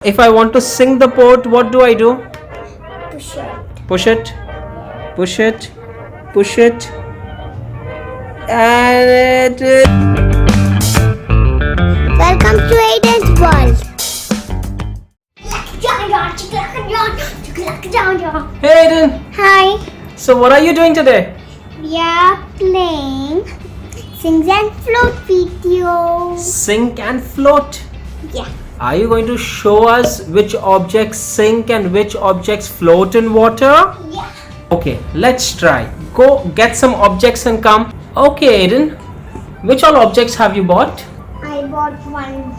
If I want to sink the pot, what do I do? Push it. Push it, push it, push it, and it. Welcome to Aiden's world. Hey Aiden, Hi. so what are you doing today? We are playing Sing and Float video. Sink and float. Yeah. Are you going to show us which objects sink and which objects float in water? Yeah. Okay, let's try. Go get some objects and come. Okay Aiden, which all objects have you bought? I bought one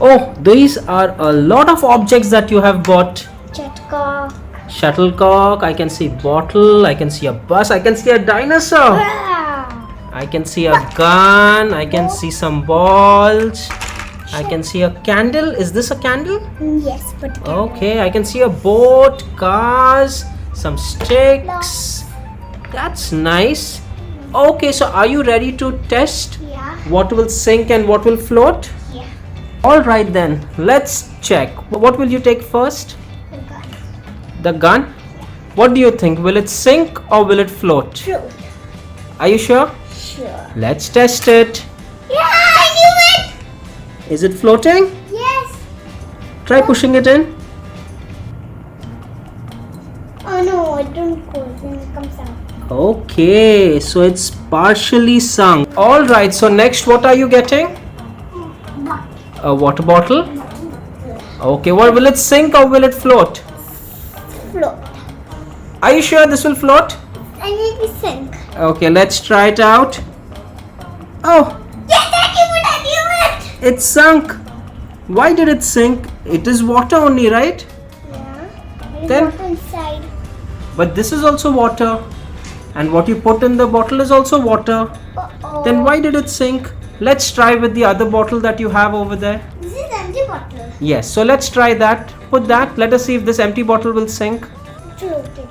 Oh, these are a lot of objects that you have bought. chatcock. Shuttlecock, I can see bottle, I can see a bus, I can see a dinosaur, Wow. I can see a gun, I can see some balls, I can see a candle. Is this a candle? Yes, but Okay, I can see a boat, cars, some sticks. That's nice. Okay, so are you ready to test yeah. what will sink and what will float? Yeah. Alright then, let's check. What will you take first? The gun. The gun? What do you think? Will it sink or will it float? Float. Are you sure? Sure. Let's test it. Yeah, I knew it. Is it floating? Yes. Try pushing it in. Oh no, it don't go. Then it comes out. Okay, so it's partially sunk. Alright, so next what are you getting? A water bottle. Okay, what will it sink or will it float? Float. Are you sure this will float? I need to sink. Okay, let's try it out. Oh, Yes, I knew it. it sunk. Why did it sink? It is water only, right? Yeah. There's Then- water inside. But this is also water. And what you put in the bottle is also water. Uh-oh. Then why did it sink? Let's try with the other bottle that you have over there. This is empty bottle. Yes, so let's try that. Put that. Let us see if this empty bottle will sink. Floating.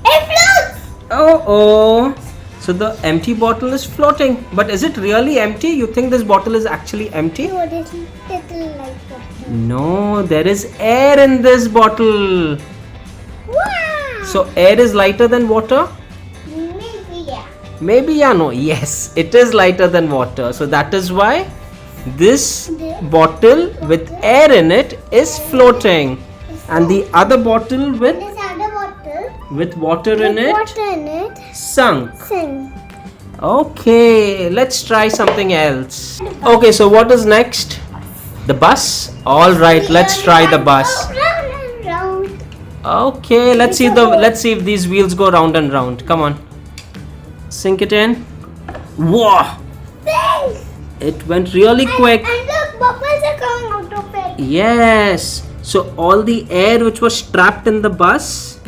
It floats. Oh. So the empty bottle is floating. But is it really empty? You think this bottle is actually empty? No, it is little like water. No, there is air in this bottle. Wow. So air is lighter than water? Maybe yeah. Maybe, yeah, no. Yes, it is lighter than water. So that is why this bottle with air in it is floating. And the other bottle This other bottle with water in with it water in it. sunk. Sing. Okay, let's try something else. Okay, so what is next? The bus? Alright, let's try the bus. Round and round. Okay, let's see if these wheels go round and round. Come on. Sink it in. Whoa! Thanks. It went really quick. And look, bubbles are coming out of it. Yes. So all the air which was trapped in the bus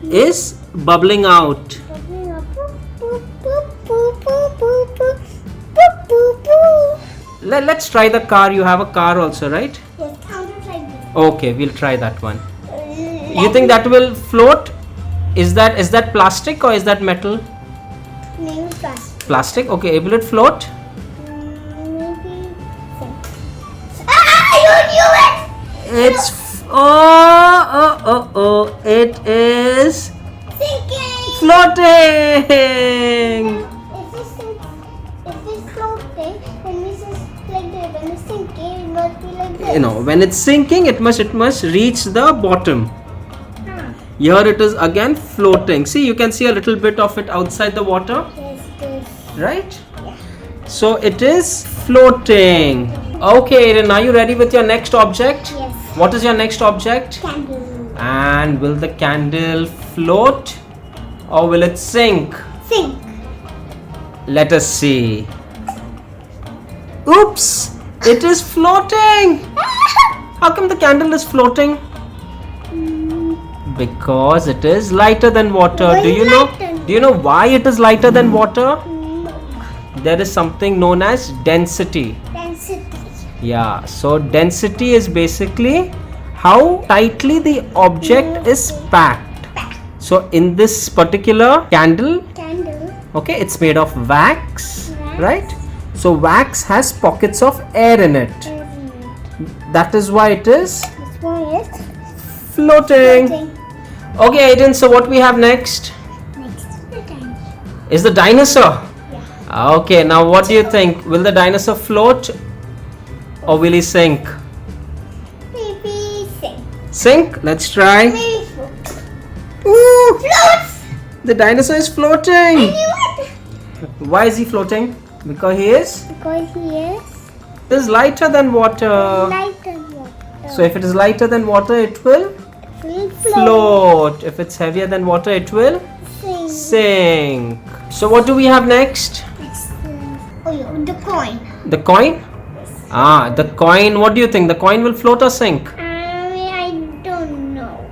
is bubbling out. Bubbling up. Boop, boop, boop, boop, boop, boop, boop, boop, boop. Let's try the car. You have a car also, right? Yes, counter like this. Okay, we'll try that one. You think that will float? Is that plastic or is that metal? Maybe plastic. Plastic. Okay, will it float? Maybe sink. Ah, you knew it! It's it is Sinking! floating. If it's floating, then this is like this. When it's sinking, it must be like this. You know, when it's sinking, it must reach the bottom. Huh. Here it is again floating. See, you can see a little bit of it outside the water, Yes, this. right? So it is floating. Okay, Aiden, are you ready with your next object? Yes. What is your next object? Candle. And will the candle float or will it sink? Sink. Let us see. Oops! It is floating! How come the candle is floating? Because it is lighter than water. Why Do you is know? lighter? Do you know why it is lighter than water? There is something known as density. Density. Yeah, so density is basically how tightly the object is packed. So in this particular candle, okay, it's made of wax, right? So wax has pockets of air in it. That is why it is This one is floating. floating. Okay, Aiden, so what we have next Next is the dinosaur. is the dinosaur. Yeah. Okay, now what do you think? Will the dinosaur float or will he sink? Maybe sink. Sink? Let's try. Maybe float. Ooh, Floats! the dinosaur is I floating. knew it! Why is he floating? Because he is Because he is lighter than water. light and water. So if it is lighter than water, it will Will float. If it's heavier than water, it will Sink. sink. So what do we have next? Next is the coin. The coin? Ah, the coin. What do you think? The coin will float or sink? I don't know.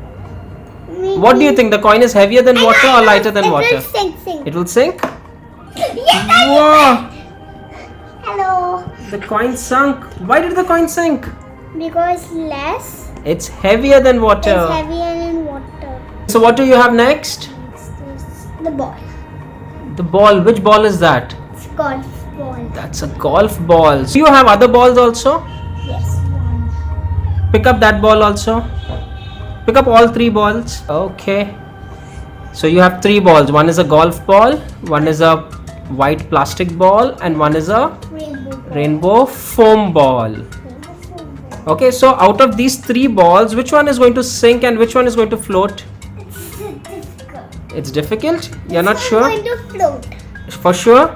Maybe What do you think? The coin is heavier than water or lighter than it water? will sink. It will sink? Yes, Whoa! Hello. The coin sunk. Why did the coin sink? Because less It's heavier than water. is heavier than water. So what do you have next? Next is the ball. The ball. Which ball is that? It's golf ball. That's a golf ball. So you have other balls also? Yes, one. Pick up that ball also. Pick up all three balls. Okay. So you have three balls. One is a golf ball, one is a white plastic ball, and one is a Rainbow ball. rainbow foam ball. Rainbow foam ball. Okay, so out of these three balls, which one is going to sink and which one is going to float? It's difficult. It's difficult? You're not It's sure? going to float. For sure?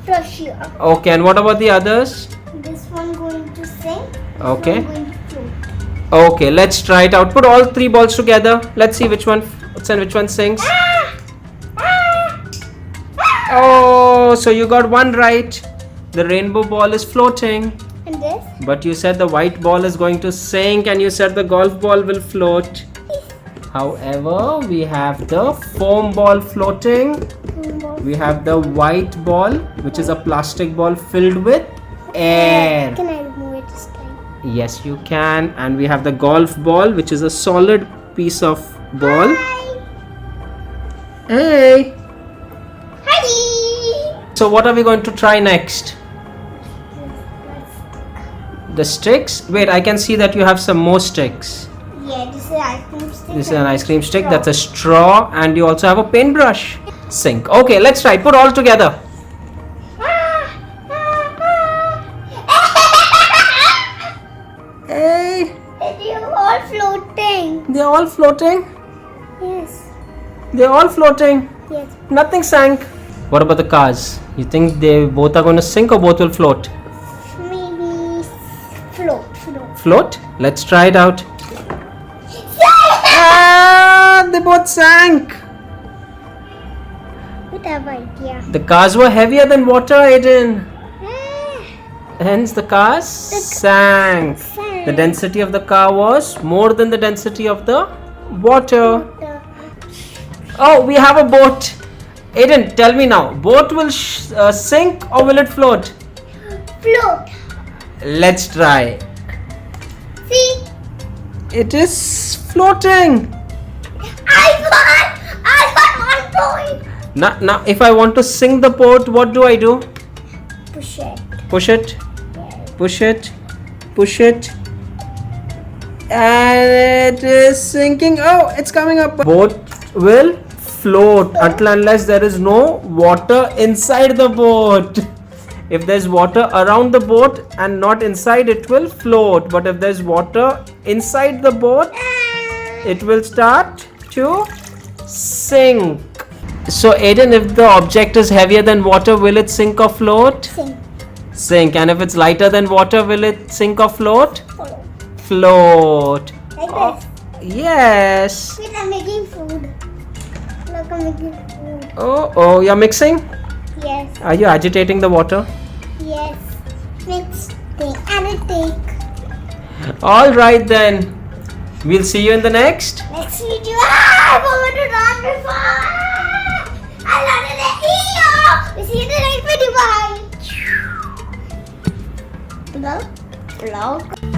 For sure. Okay, and what about the others? This one going to sink. This Okay. one going to float. Okay, let's try it out. Put all three balls together. Let's see which one floats and which one sinks. Oh, so you got one right. The rainbow ball is floating. And this? But you said the white ball is going to sink and you said the golf ball will float. However, we have the foam ball floating. We have the white ball, which is a plastic ball filled with air. Can I remove it this time? Yes, you can. And we have the golf ball, which is a solid piece of ball. Hi. Hey! Hi. So what are we going to try next? The sticks? Wait, I can see that you have some more sticks. Yeah, this is an ice cream stick. This is an ice cream stick, that's a straw, and you also have a paintbrush. Sink. Okay, let's try. Put all together. Hey! They're all floating. They're all floating. Yes. They're all floating. Yes. Nothing sank. What about the cars? You think they both are going to sink or both will float? Maybe float. Float? Let's try it out. Ah, they both sank. Good idea. The cars were heavier than water, Aiden. Ah, Hence the cars sank. The density of the car was more than the density of the water. Oh, we have a boat. Aiden, tell me now, boat will sink or will it float? Float. Let's try. See? It is floating. I got 1 point. Now, if I want to sink the boat, what do I do? Push it. Push it, push it, push it. And it is sinking. Oh, it's coming up. Boat will float until unless there is no water inside the boat. If there's water around the boat and not inside, it will float. But if there's water inside the boat, it will start to sink. So Aiden, if the object is heavier than water, will it sink or float? Sink. Sink. And if it's lighter than water, will it sink or float? Follow. Float. Like Oh, this. yes. Wait, I'm making food. Look, I'm making food. Oh, you're mixing? Yes. Are you agitating the water? Yes. Mix thing. And a take. All right then. We'll see you in the next. Next video. I forgot to run before. I landed the ear. We see you in the next video. Bye. Vlog.